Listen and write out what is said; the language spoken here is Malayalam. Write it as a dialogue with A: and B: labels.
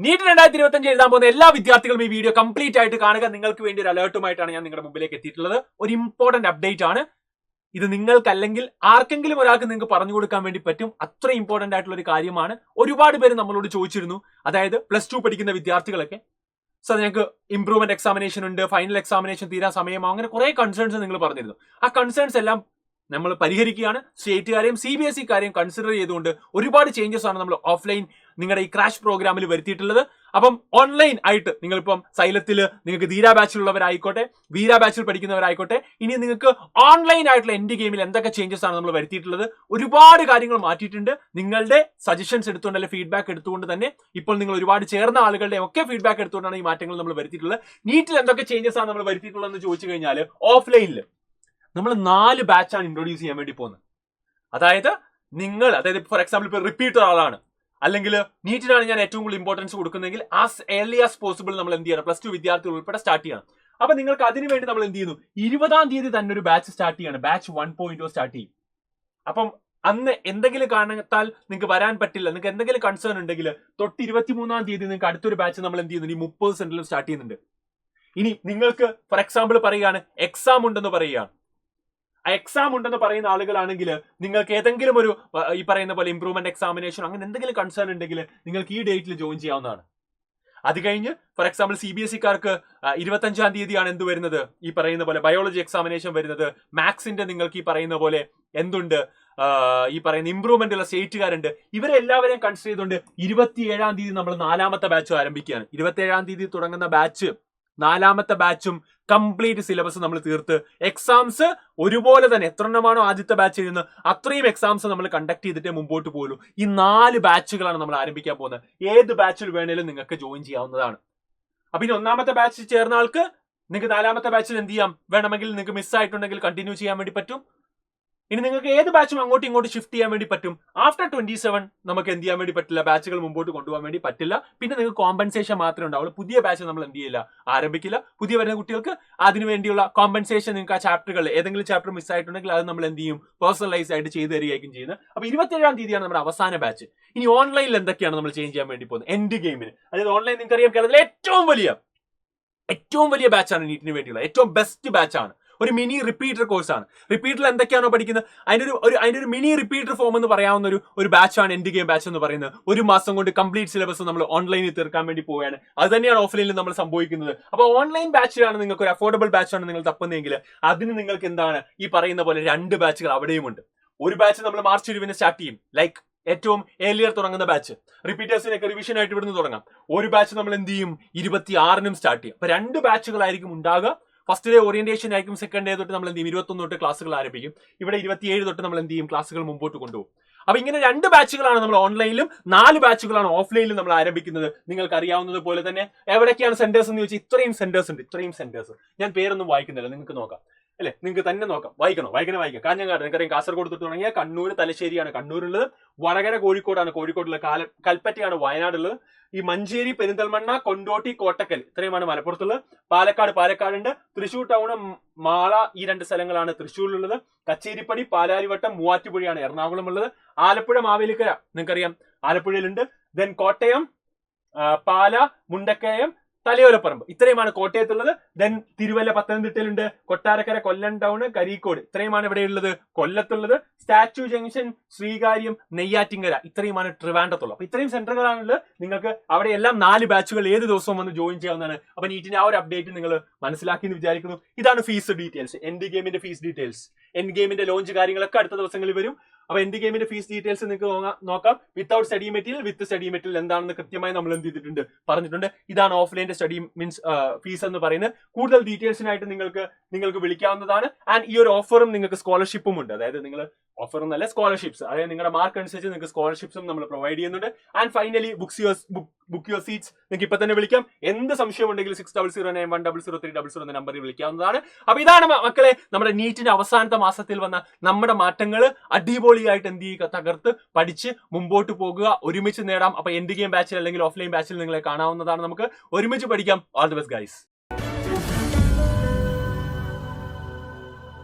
A: നീറ്റ് 2025 എഴുതാൻ പോകുന്ന എല്ലാ വിദ്യാർത്ഥികളും ഈ വീഡിയോ കംപ്ലീറ്റ് ആയിട്ട് കാണുക. നിങ്ങൾക്ക് വേണ്ടി ഒരു അലേർട്ടുമായിട്ടാണ് ഞാൻ നിങ്ങളുടെ മുമ്പിലേക്ക് എത്തിയിട്ടുള്ളത്. ഒരു ഇമ്പോർട്ടന്റ് അപ്ഡേറ്റ് ആണ് ഇത്. നിങ്ങൾക്ക് അല്ലെങ്കിൽ ആർക്കെങ്കിലും ഒരാൾക്ക് നിങ്ങൾക്ക് പറഞ്ഞു കൊടുക്കാൻ വേണ്ടി പറ്റും. അത്ര ഇമ്പോർട്ടന്റ് ആയിട്ടുള്ള ഒരു കാര്യമാണ്. ഒരുപാട് പേര് നമ്മളോട് ചോദിച്ചിരുന്നു, അതായത് +2 പഠിക്കുന്ന വിദ്യാർത്ഥികളൊക്കെ സോ ഞങ്ങൾക്ക് ഇംപ്രൂവ്മെന്റ് എക്സാമിനേഷൻ ഉണ്ട്, ഫൈനൽ എക്സാമിനേഷൻ തീരാൻ സമയമാകും, അങ്ങനെ കുറെ കൺസേൺസ് നിങ്ങൾ പറഞ്ഞിരുന്നു. ആ കൺസേൺസ് എല്ലാം നമ്മൾ പരിഹരിക്കുകയാണ്. സ്റ്റേറ്റുകാരെയും CBSE-കാരെയും കൺസിഡർ ചെയ്തുകൊണ്ട് ഒരുപാട് ചേഞ്ചസ് ആണ് നമ്മൾ ഓഫ്ലൈൻ നിങ്ങളുടെ ഈ ക്രാഷ് പ്രോഗ്രാമിൽ വരുത്തിയിട്ടുള്ളത്. അപ്പം ഓൺലൈൻ ആയിട്ട് നിങ്ങളിപ്പം സൈലത്തിൽ നിങ്ങൾക്ക് ധീര ബാച്ചിലുള്ളവരായിക്കോട്ടെ, വീര ബാച്ചിൽ പഠിക്കുന്നവരായിക്കോട്ടെ, ഇനി നിങ്ങൾക്ക് ഓൺലൈൻ ആയിട്ടുള്ള എൻഡ് ഗെയിമിൽ എന്തൊക്കെ ചേഞ്ചസ് ആണ് നമ്മൾ വരുത്തിയിട്ടുള്ളത്, ഒരുപാട് കാര്യങ്ങൾ മാറ്റിയിട്ടുണ്ട്. നിങ്ങളുടെ സജഷൻസ് എടുത്തുകൊണ്ട് അല്ലെങ്കിൽ ഫീഡ്ബാക്ക് എടുത്തുകൊണ്ട് തന്നെ ഇപ്പോൾ നിങ്ങൾ ഒരുപാട് ചേർന്ന ആളുകളുടെ ഒക്കെ ഫീഡ്ബാക്ക് എടുത്തുകൊണ്ടാണ് ഈ മാറ്റങ്ങൾ നമ്മൾ വരുത്തിയിട്ടുള്ളത്. നീറ്റിൽ എന്തൊക്കെ ചേഞ്ചസ് ആണ് നമ്മൾ വരുത്തിയിട്ടുള്ളതെന്ന് ചോദിച്ചു കഴിഞ്ഞാൽ, ഓഫ്ലൈനിൽ നമ്മൾ 4 ബാച്ചാണ് ഇൻട്രൊഡ്യൂസ് ചെയ്യാൻ വേണ്ടി പോകുന്നത്. അതായത് ഫോർ എക്സാമ്പിൾ ഇപ്പോൾ റിപ്പീറ്റർ ആളാണ്, അല്ലെങ്കിൽ നീറ്റിനാണ് ഞാൻ ഏറ്റവും കൂടുതൽ ഇമ്പോർട്ടൻസ് കൊടുക്കുന്നതെങ്കിൽ ആസ് ഏർലി ആസ് പോസിബിൾ നമ്മൾ എന്ത് ചെയ്യണം, +2 വിദ്യാർത്ഥികൾ ഉൾപ്പെടെ സ്റ്റാർട്ട് ചെയ്യണം. അപ്പൊ നിങ്ങൾക്ക് അതിനു വേണ്ടി നമ്മൾ എന്ത് ചെയ്യുന്നു, 20-ാം തീയതി തന്നെ ഒരു ബാച്ച് സ്റ്റാർട്ട് ചെയ്യണം. ബാച്ച് 1.0 സ്റ്റാർട്ട് ചെയ്യും. അപ്പം അന്ന് എന്തെങ്കിലും കാരണത്താൽ നിങ്ങൾക്ക് വരാൻ പറ്റില്ല, നിങ്ങൾക്ക് എന്തെങ്കിലും കൺസേൺ ഉണ്ടെങ്കിൽ തൊട്ട് 23-ാം തീയതി നിങ്ങൾക്ക് അടുത്തൊരു ബാച്ച് നമ്മൾ എന്ത് ചെയ്യുന്നു, ഈ 30 സെന്ററിലും സ്റ്റാർട്ട് ചെയ്യുന്നുണ്ട്. ഇനി നിങ്ങൾക്ക് ഫോർ എക്സാമ്പിൾ പറയുകയാണ്, എക്സാം ഉണ്ടെന്ന് പറയുകയാണ്. എക്സാം ഉണ്ടെന്ന് പറയുന്ന ആളുകളാണെങ്കിൽ നിങ്ങൾക്ക് ഏതെങ്കിലും ഒരു ഈ പറയുന്ന പോലെ ഇംപ്രൂവ്മെന്റ് എക്സാമിനേഷൻ അങ്ങനെ എന്തെങ്കിലും കൺസേൺ ഉണ്ടെങ്കിൽ നിങ്ങൾക്ക് ഈ ഡേറ്റിൽ ജോയിൻ ചെയ്യാവുന്നതാണ്. അത് കഴിഞ്ഞ് ഫോർ എക്സാമ്പിൾ CBSE-കാർക്ക് 25-ാം തീയതിയാണ് എന്ത് വരുന്നത്, ഈ പറയുന്ന പോലെ ബയോളജി എക്സാമിനേഷൻ വരുന്നത്. മാത്സിന്റെ നിങ്ങൾക്ക് ഈ പറയുന്ന പോലെ എന്തുണ്ട്, ഈ പറയുന്ന ഇംപ്രൂവ്മെന്റ് ഉള്ള സ്റ്റേറ്റുകാരുണ്ട്. ഇവരെല്ലാവരെയും കൺസിഡർ ചെയ്തുകൊണ്ട് 27-ാം തീയതി നമ്മൾ 4ാമത്തെ ബാച്ച് ആരംഭിക്കുകയാണ്. 27-ാം തീയതി തുടങ്ങുന്ന ബാച്ച് 4ാമത്തെ ബാച്ചും കംപ്ലീറ്റ് സിലബസ് നമ്മൾ തീർത്ത് എക്സാംസ് ഒരുപോലെ തന്നെ എത്രണ്ണമാണോ ആദ്യത്തെ ബാച്ച് എഴുതുന്നത് അത്രയും എക്സാംസ് നമ്മൾ കണ്ടക്ട് ചെയ്തിട്ടേ മുമ്പോട്ട് പോലും. ഈ 4 ബാച്ചുകളാണ് നമ്മൾ ആരംഭിക്കാൻ പോകുന്നത്. ഏത് ബാച്ചിൽ വേണേലും നിങ്ങൾക്ക് ജോയിൻ ചെയ്യാവുന്നതാണ്. അപ്പൊ ഇനി 1ാമത്തെ ബാച്ചിൽ ചേർന്ന ആൾക്ക് നിങ്ങൾക്ക് 4ാമത്തെ ബാച്ചിൽ എന്ത് ചെയ്യാം, വേണമെങ്കിൽ നിങ്ങൾക്ക് മിസ്സായിട്ടുണ്ടെങ്കിൽ കണ്ടിന്യൂ ചെയ്യാൻ വേണ്ടി പറ്റും. ഇനി നിങ്ങൾക്ക് ഏത് ബാച്ചും അങ്ങോട്ടും ഇങ്ങോട്ട് ഷിഫ്റ്റ് ചെയ്യാൻ വേണ്ടി പറ്റും. ആഫ്റ്റർ 27 നമുക്ക് എന്ത് ചെയ്യാൻ വേണ്ടി പറ്റില്ല, ബാച്ചുകൾ മുമ്പോട്ട് കൊണ്ടുപോകാൻ വേണ്ടി പറ്റില്ല. പിന്നെ നിങ്ങൾക്ക് കോമ്പൻസേഷൻ മാത്രമേ ഉണ്ടാവുള്ളൂ. പുതിയ ബാച്ച് നമ്മൾ എന്ത് ചെയ്യില്ല, ആരംഭിക്കില്ല. പുതിയ വരുന്ന കുട്ടികൾക്ക് അതിനു വേണ്ടിയുള്ള കോമ്പൻസേഷൻ നിങ്ങൾക്ക് ആ ചാപ്റ്ററുകൾ ഏതെങ്കിലും ചാപ്റ്റർ മിസ്സായിട്ടുണ്ടെങ്കിൽ അത് നമ്മൾ എന്ത് ചെയ്യും, പേഴ്സണലൈസ് ആയിട്ട് ചെയ്തു തരികയായിരിക്കും ചെയ്യുന്നത്. അപ്പൊ 27-ാം തീയതിയാണ് നമ്മുടെ അവസാന ബാച്ച്. ഇനി ഓൺലൈനിൽ എന്തൊക്കെയാണ് നമ്മൾ ചേഞ്ച് ചെയ്യാൻ വേണ്ടി പോകുന്നത് എൻഡ് ഗെയിമിന്. അതായത് ഓൺലൈൻ നിങ്ങൾക്ക് അറിയാം, കേരളത്തിലെ ഏറ്റവും വലിയ ബാച്ചാണ് നീറ്റിന് വേണ്ടിയുള്ള ഏറ്റവും ബെസ്റ്റ് ബാച്ചാണ്. ഒരു മിനി റിപ്പീറ്റർ കോഴ്സാണ്. റിപ്പീറ്ററിൽ എന്തൊക്കെയാണോ പഠിക്കുന്നത് അതിന്റെ ഒരു മിനി റിപ്പീറ്റർ ഫോം എന്ന് പറയാവുന്ന ഒരു ബാച്ചാണ് എൻഡ് ഗെയിം ബാച്ച് എന്ന് പറയുന്നത്. 1 മാസം കൊണ്ട് കംപ്ലീറ്റ് സിലബസ് നമ്മൾ ഓൺലൈനിൽ തീർക്കാൻ വേണ്ടി പോവുകയാണ്. അത് തന്നെയാണ് ഓഫ്ലൈനിൽ നമ്മൾ സംഭവിക്കുന്നത്. അപ്പൊ ഓൺലൈൻ ബാച്ചിലാണ് നിങ്ങൾക്ക് ഒരു അഫോർഡബിൾ ബാച്ചാണ് നിങ്ങൾ തപ്പുന്നതെങ്കിൽ അതിന് നിങ്ങൾക്ക് എന്താണ് ഈ പറയുന്ന പോലെ 2 ബാച്ചുകൾ അവിടെയുമുണ്ട്. ഒരു ബാച്ച് നമ്മൾ മാർച്ച് 20-ന് സ്റ്റാർട്ട് ചെയ്യും, ലൈക്ക് ഏറ്റവും ഏർലിയർ തുടങ്ങുന്ന ബാച്ച്. റിപ്പീറ്റേഴ്സിനൊക്കെ റിവിഷൻ ആയിട്ട് ഇവിടുന്ന് തുടങ്ങാം. ഒരു ബാച്ച് നമ്മൾ എന്ത് ചെയ്യും, 26-നും സ്റ്റാർട്ട് ചെയ്യും. അപ്പൊ 2 ബാച്ചുകളായിരിക്കും ഉണ്ടാകുക. ഫസ്റ്റ് ഡേ ഓറിയന്റേഷൻ ആയിരിക്കും. സെക്കൻഡ് ഡേ തൊട്ട് നമ്മൾ എന്ത് ചെയ്യും, 21 തൊട്ട് ക്ലാസ്സുകൾ ആരംഭിക്കും. ഇവിടെ 27 തൊട്ട് നമ്മൾ എന്ത് ചെയ്യും, ക്ലാസ്സുകൾ മുമ്പോട്ട് കൊണ്ടുപോകും. അപ്പൊ ഇങ്ങനെ 2 ബാച്ചുകളാണ് നമ്മൾ ഓൺലൈനിലും 4 ബാച്ചുകളാണ് ഓഫ്ലൈനിലും നമ്മൾ ആരംഭിക്കുന്നത്. നിങ്ങൾക്ക് അറിയാവുന്നത് പോലെ തന്നെ എവിടേക്കാണ് സെന്റേഴ്സ് എന്ന് ചോദിച്ചാൽ ഇത്രയും സെന്റേഴ്സ് ഉണ്ട്. ഇത്രയും സെന്റേഴ്സ് ഞാൻ പേരൊന്നും വായിക്കുന്നില്ല, നിങ്ങൾക്ക് നോക്കാം അല്ലെ, നിങ്ങൾക്ക് തന്നെ നോക്കാം. വായിക്കണം. കാഞ്ഞങ്ങാട് നിങ്ങൾക്കറിയാം, കാസർഗോഡ് തൊട്ട് തുടങ്ങിയ കണ്ണൂർ തലശ്ശേരിയാണ് കണ്ണൂരുള്ളത്, വടകര കോഴിക്കോടാണ്, കോഴിക്കോടുള്ള കൽപ്പറ്റയാണ് വയനാടുള്ളത്, ഈ മഞ്ചേരി പെരിന്തൽമണ്ണ കൊണ്ടോട്ടി കോട്ടക്കൽ ഇത്രയുമാണ് മലപ്പുറത്തുള്ളത്, പാലക്കാടുണ്ട്, തൃശ്ശൂർ ടൗണും മാള ഈ 2 സ്ഥലങ്ങളാണ് തൃശ്ശൂരിലുള്ളത്, കച്ചേരിപ്പടി പാലാരിവട്ടം മൂവാറ്റുപുഴയാണ് എറണാകുളം ഉള്ളത്, ആലപ്പുഴ മാവേലിക്കര നിങ്ങൾക്കറിയാം ആലപ്പുഴയിലുണ്ട്, ദെൻ കോട്ടയം പാല മുണ്ടക്കയം തലയോലപ്പറമ്പ് ഇത്രയുമാണ് കോട്ടയത്തുള്ളത്, ദെൻ തിരുവല്ല പത്തനംതിട്ടയിലുണ്ട്, കൊട്ടാരക്കര കൊല്ലം ടൗൺ കരിക്കോട് ഇത്രയുമാണ് ഇവിടെ ഉള്ളത് കൊല്ലത്തുള്ളത്, സ്റ്റാച്യു ജംഗ്ഷൻ ശ്രീകാര്യം നെയ്യാറ്റിങ്കര ഇത്രയുമാണ് ട്രിവാൻഡ്രത്തുള്ളത്. അപ്പൊ ഇത്രയും സെന്ററുകളാണുള്ളത്. നിങ്ങൾക്ക് അവിടെ എല്ലാം 4 ബാച്ചുകൾ ഏത് ദിവസവും വന്ന് ജോയിൻ ചെയ്യാവുന്നതാണ്. അപ്പൊ നീറ്റിന്റെ ആ ഒരു അപ്ഡേറ്റ് നിങ്ങൾ മനസ്സിലാക്കി എന്ന് വിചാരിക്കുന്നു. ഇതാണ് ഫീസ് ഡീറ്റെയിൽസ്, എൻഡ് ഗെയിമിന്റെ ഫീസ് ഡീറ്റെയിൽസ്. എൻഡ് ഗെയിമിന്റെ ലോഞ്ച് കാര്യങ്ങളൊക്കെ അടുത്ത ദിവസങ്ങളിൽ വരും. അപ്പൊ എൻഡ് ഗെയിമിന്റെ ഫീസ് ഡീറ്റെയിൽസ് നിങ്ങൾക്ക് നോക്കാം. വിത്തൗട്ട് സ്റ്റഡി മെറ്റീരിയൽ, വിത്ത് സ്റ്റഡി മെറ്റീരിയൽ എന്താണെന്ന് കൃത്യമായി നമ്മൾ എന്ത് ചെയ്തിട്ടുണ്ട്, പറഞ്ഞിട്ടുണ്ട്. ഇതാണ് ഓഫ്ലൈന്റെ സ്റ്റഡി മീൻസ് ഫീസ് എന്ന് പറയുന്നത്. കൂടുതൽ ഡീറ്റെയിൽസിനായിട്ട് നിങ്ങൾക്ക് വിളിക്കാവുന്നതാണ്. ആൻഡ് ഈ ഒരു ഓഫറും നിങ്ങൾക്ക് സ്കോളർഷിപ്പും ഉണ്ട്. അതായത് നിങ്ങൾ ഓഫർ എന്നല്ല, സ്കോളർഷിപ്സ്, അതായത് നിങ്ങളുടെ മാർക്ക് അനുസരിച്ച് നിങ്ങൾക്ക് സ്കോളർഷിപ്സും നമ്മൾ പ്രൊവൈഡ് ചെയ്യുന്നുണ്ട്. And finally book your seats. നിങ്ങൾക്ക് ഇപ്പൊ തന്നെ വിളിക്കാം. എന്ത് സംശയം ഉണ്ടെങ്കിൽ 6009100300 എന്ന നമ്പറിൽ വിളിക്കാവുന്നതാണ്. അപ്പൊ ഇതാണ് മക്കളെ നമ്മുടെ നീറ്റിന്റെ അവസാനത്തെ മാസത്തിൽ വന്ന നമ്മുടെ മാറ്റങ്ങൾ. അടിപൊളിയായിട്ട് എന്ത് ചെയ്യുക, തകർത്ത് പഠിച്ച് മുമ്പോട്ട് പോകുക, ഒരുമിച്ച് നേടാം. അപ്പൊ എൻഡ് ഗെയിം ബാച്ചിൽ അല്ലെങ്കിൽ ഓഫ്ലൈൻ ബാച്ചിൽ നിങ്ങളെ കാണാവുന്നതാണ്. നമുക്ക് ഒരുമിച്ച് പഠിക്കാം. All the best guys.